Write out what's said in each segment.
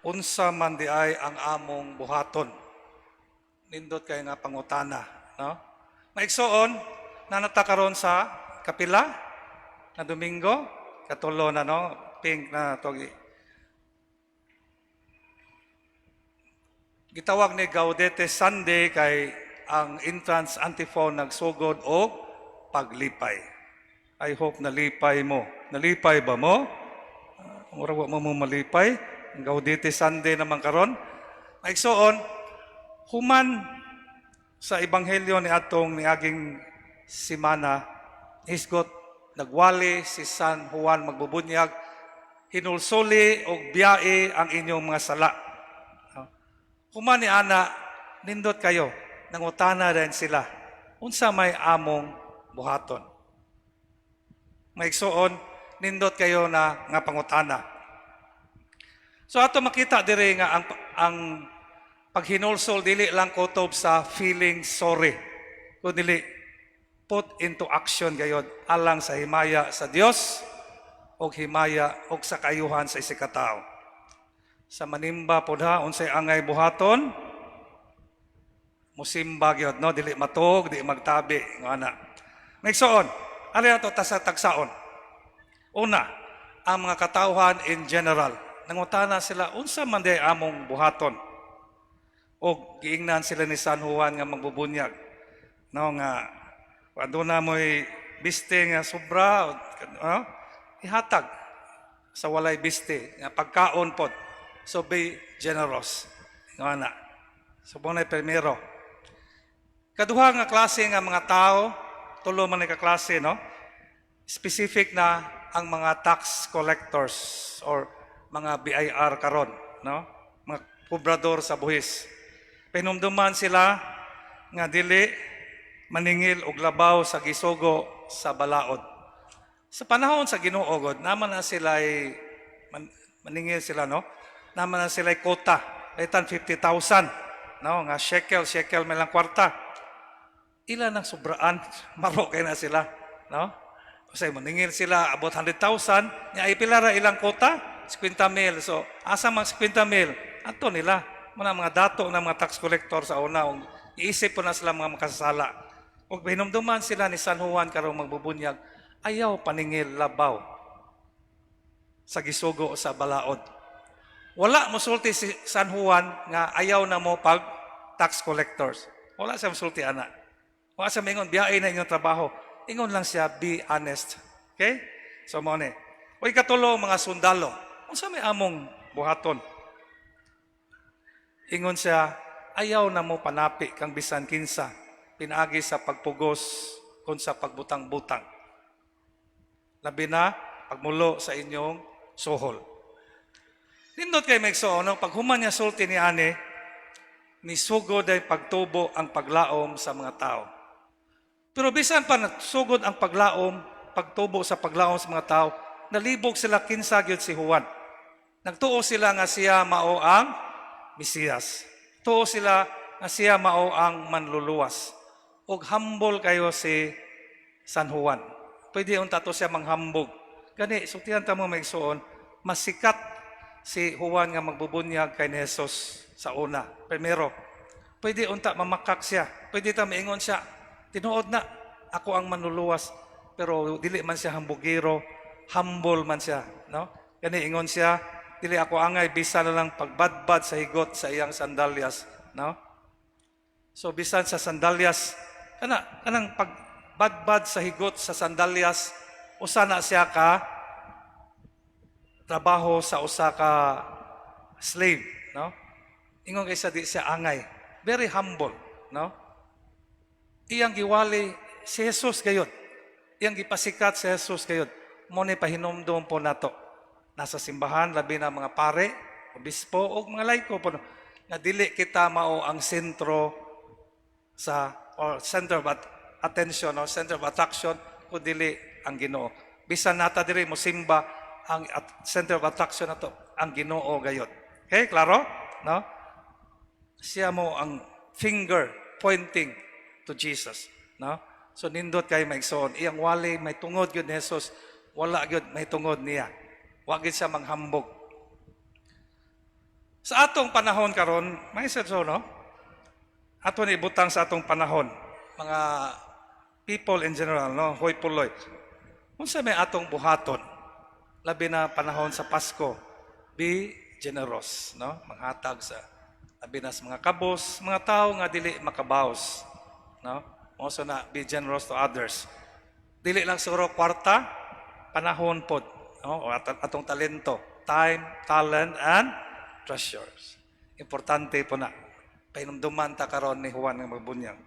unsa man di ay ang among buhaton. Nindot kay nga pangutana, no? Maigsoon na natakaron sa kapila na Domingo, katulo na, no? Pink na to gitawag ni Gaudete Sunday kay ang entrance antiphon nagsugod og paglipay. I hope nalipay mo. Nalipay ba mo? Mura wa mo malipay. Ang Gaudete Sunday naman karon. Maigsoon, human sa ebanghelyo ni atong niaging simana, hisgot nagwali si San Juan magbubunyag, hinulsuli og biyae ang inyong mga sala. Human ni ana, nindot kayo, nangutana rin sila, unsa may among buhaton. Maigsoon, nindot kayo na nga pangutana. So ato makita dire nga ang paghinulsol dili lang kutob sa feeling sorry, kundi put into action gayod alang sa himaya sa Dios og himaya og sa kayuhan sa isikatawo. Sa manimba pod ha unsay angay buhaton, musimba gyud, no, dili matog, di magtabi ngana. Maigsoon, ali ato ta sa tagsaon. Una, ang mga katawhan in general, nangutana sila unsa man di among buhaton. Og giingnan sila ni San Juan nga magbubunyag. No nga aduna mo'y biste nga sobra, ihatag sa walay biste nga pagkaon pod. So be generous. Ngana. So bunay primero. Kaduha nga klase nga mga tao, tulo man ka klase, no? Specific na ang mga tax collectors or mga BIR karon, no? Mga kubrador sa buhis. Pinumduman sila nga dili maningil og labaw sa gisugo sa balaod. Sa panahon sa Ginoo god, naman na sila maningil sila, no? Naman na sila kota, laitan 50,000, no? Nga shekel may lang kwarta. Ilan ang sobraan, maro kay na sila, no? Kasi maningil sila about 100,000, nya ipilara ilang kota, 50,000. So asa mang 50,000, ato nila muna mga dato ng mga tax collector sa una, iisip po na sila mga makasasala. Ug hinumduman sila ni San Juan karong magbubunyag, ayaw paningil labaw sa gisugo sa balaod. Wala mosulti si San Juan nga ayaw na mo pag tax collectors. Wala siya mosulti ana. Wala siya mingon biyahe na inyong trabaho. Ingon lang siya, be honest. Okay? So mo ni. O ikatulo mga sundalo. Unsa may among buhaton? Ingon siya, ayaw na mo panapi kang bisan kinsa, pinaagi sa pagpugos kung sa pagbutang-butang. Labi na, pagmulo sa inyong sohol. Nindot kay Megsoon, paghuman niya sulti ni Ani, nisugod ay pagtubo ang paglaom sa mga tao. Pero bisan pa nagsugod ang paglaom, pagtubo sa paglaom sa mga tao, nalibog sila kinsa gyud si Juan. Nagtuo sila nga siya mao ang Mesiyas. Tuo sila nga siya mao ang manluluwas. Og humble kayo si San Juan. Pwede unta to siya manghambog. Gani, suktihan ta mo maigsuon, masikat si Juan nga magbubunyag kay ni Jesus sa una. Primero, pwede unta mamakak siya. Pwede ta maingon siya, tinuod na, ako ang manluluwas. Pero dili man siya hambugiro, humble man siya. No? Gani, ingon siya, dili ako angay, bisa na lang pagbadbad sa higot sa iyang sandalyas. No? So, bisan sa sandalyas, kanang pagbadbad sa higot sa sandalyas, usa na siya ka trabaho sa usa ka slave. No? Ingon kay sa di siya angay. Very humble. No? Iyang giwali si Jesus gayud. Iyang gipasikat si Jesus gayud. Mo ni pahinomdom po nato. Nasa simbahan, labi na mga pare, obispo, o mga laiko po, na dili kita mao ang sentro sa, or center of attention, or center of attraction, kung dili ang Ginoo. Bisan nata diri mo simba, ang center of attraction na to, ang Ginoo gayot. Okay, klaro? No? Siya mo ang finger pointing to Jesus. No? So nindot kay maigsoon, iyang wali, may tungod yun ni Jesus, wala yun, may tungod niya. Wag siya manghambog. Sa atong panahon karon, may serso, no? Ato ni ibutang sa atong panahon, mga people in general, no? Hoy puloy. Unsa may atong buhaton, labi na panahon sa Pasko, be generous, no? Manghatag sa labi na sa mga kabos, mga tao nga dili makabaws, no? Also na be generous to others. Dili lang siguro kwarta, panahon pod, no? O atong talento, time, talent, and treasures. Importante po na. Pahinumduman ta karon ni Juan nga magbunyag.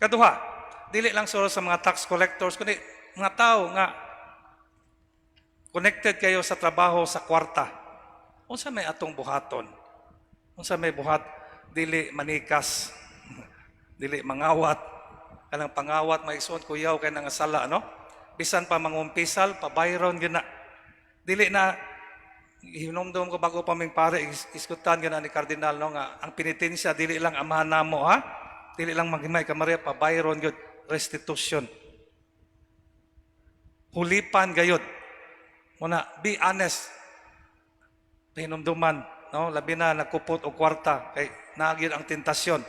Kaduha, dili lang siguro sa mga tax collectors, kundi mga tao nga connected kayo sa trabaho sa kwarta. Unsa may atong buhaton? Unsa may buhat? Dili manikas. Dili mangawat. Kanang pangawat maigsoon kuyaw kay nang sala, no? Bisan pa mangumpisal, pabayron gyud na. Dili na hinumdum ko bago pa ming pare iskutan gyud ni kardinal, no, nga ang penitensya dili lang amahan namo, ha? Dili lang maghimay ka Maria, pabayron gyud, restitution. Hulipan gayud. Muna, be honest. Hinumduman, no? Labi na nagkupot og kwarta kay naagid ang tentasyon.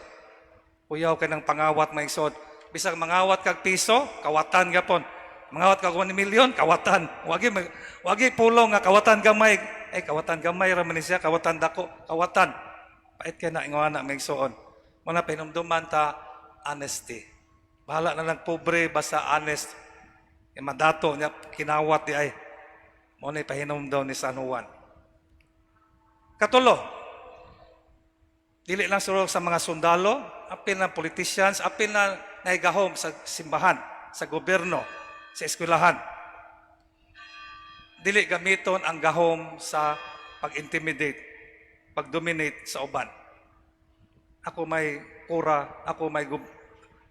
Kuyaw kay ng pangawat maisod. Bisag mangawat kag piso, kawatan gapon. Mangawat kag 1 milyon, kawatan. Wagi pulong nga kawatan gamay. Ay kawatan gamay ra man siya, kawatan dako, kawatan. Pait kay na ingwana maigsoon. Muna hinumduman ta honesty. Bahala na lang pobre basta honest. E madato niya kinawat di ay. Mo na ipahinom daw ni San Juan. Katulo, dili lang siguro sa mga sundalo, apil na politicians, apil na naigahom sa simbahan, sa gobyerno, sa eskwelahan. Dili gamiton ang gahom sa pag-intimidate, pag-dominate sa uban. Ako may kura, ako may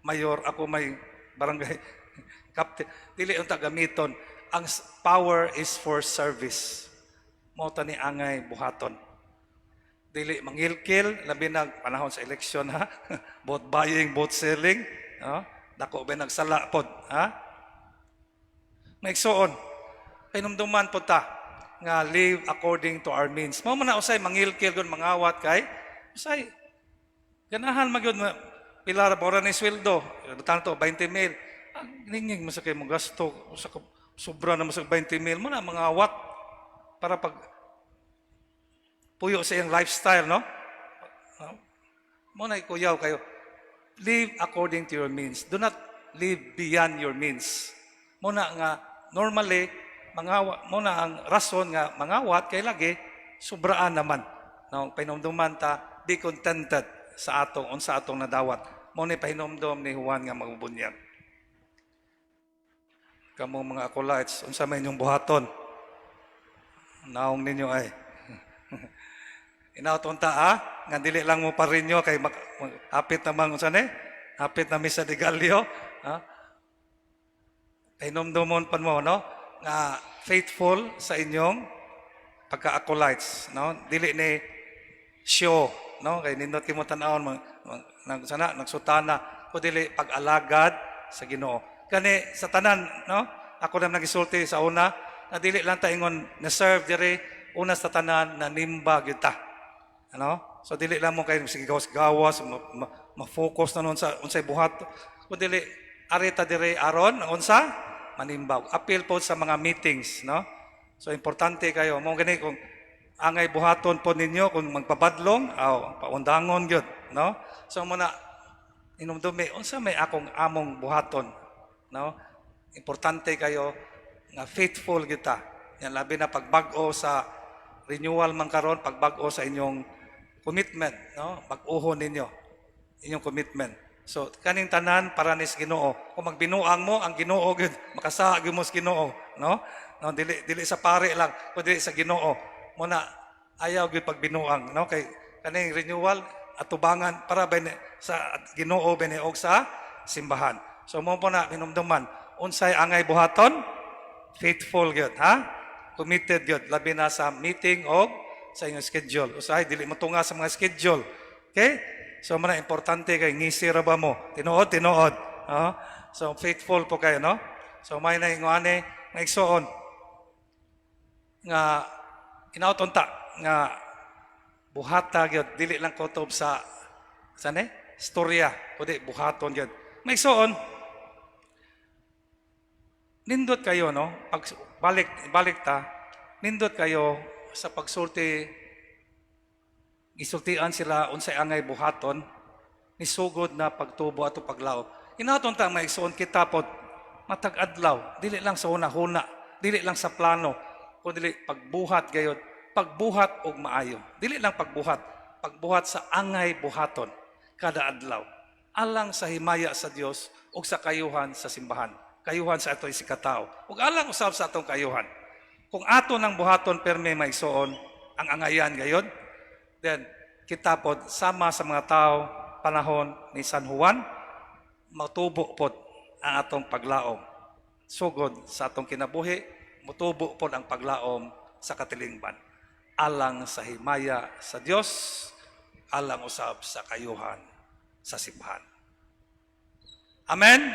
mayor, ako may barangay captain. Dili unta gamiton. Ang power is for service. Mao ta ni angay buhaton. Dili mangilkil, labi na panahon sa eleksyon, ha? Vote buying, vote selling, no? Dako ba nagsala pod, ha? Maigsoon. Hinumduman po ta nga live according to our means. Mao man na usay mangilkil gon mangawat kay usay ganahan magyud pilar bora ni sweldo, tanto 20,000. Ninging mo sa kay mo gasto sa sobra na mo sa 20,000 mo na mangawat para pag puyo sa iyang lifestyle, no? Mo na ikuyaw kayo. Live according to your means. Do not live beyond your means. Mo na nga normally mangawat mo na ang rason nga mangawat kay lagi sobraan naman. No, pahinumduman ta be contented sa atong unsa atong nadawat. Mo ni pahinumdum ni Juan nga magbunyag. Kamong mga acolytes, unsa may inyong buhaton? Naong ninyo ay. Inauton ta, ha? Nga dili lang mo pa rin nyo kay hapit namang unsa ni? Hapit na misa de Gallio, ha? Pahinumdumon pa mo, no? Nga faithful sa inyong pagka-acolytes, no? Dili ni show, no? Kay nindot kimo tan-awon nagsutana ko dili pag-alagad sa Ginoo. Kani sa tanan, no? Ako na nagisulti sa una, na dili lang ta ingon na serve dire una sa tanan na nimba gyud ta. Ano? So dili lang mo kay sige gawas ma-focus na nun sa unsay buhat. Kun dili arita dire aron unsa manimbaw. Appeal po sa mga meetings, no? So importante kayo mo gani kung angay buhaton po ninyo kung magpabadlong aw paundangon gyud, no? So muna inumdumi unsa may akong among buhaton, no? Importante kayo nga faithful kita. Yan labi na pagbag-o sa renewal man karon, pagbag-o sa inyong commitment, no? Pag-uhon ninyo inyong commitment. So kaning tanan para nis Ginoo. Kung magbinuang mo ang Ginoo gyud, makasa gyud mo sa Ginoo, no? No dili sa pare lang, kundi sa Ginoo. Muna ayaw gyud pagbinuang, no? Kay kaning renewal atubangan para sa Ginoo og sa simbahan. So mo po na hinumduman unsay angay buhaton? Faithful gyud, ha? Committed gyud labi na sa meeting o sa inyong schedule. Usahay dili mo tunga sa mga schedule. Okay? So man importante kay ngisi ra ba mo? Tinuod. So faithful po kayo, no? So may na ingane nga igsoon nga inauton ta nga buhata gyud, dili lang kutob sa storya, kundi buhaton gyud. May igsoon, nindot kayo, no? Pag balik ta, nindot kayo sa pagsulti, gisultian sila unsay angay buhaton, ni sugod na pagtubo ato paglaom. Inaton ta maigsoon kita pod matag adlaw, dili lang sa hunahuna, dili lang sa plano, kundi pagbuhat gayud, pagbuhat og maayo. Dili lang pagbuhat sa angay buhaton kada adlaw. Alang sa himaya sa Dios ug sa kayuhan sa simbahan. Kayuhan sa ato'y sikataw. Ug alang usab sa atong kayuhan. Kung ato nang buhaton perme maigsoon ang angayan gayud, then kita pod sama sa mga tao panahon ni San Juan, matubo pod ang atong paglaom. Sugod sa atong kinabuhi, mutubo pod ang paglaom sa katilingban. Alang sa himaya sa Dios, alang usab sa kayuhan sa simbahan. Amen?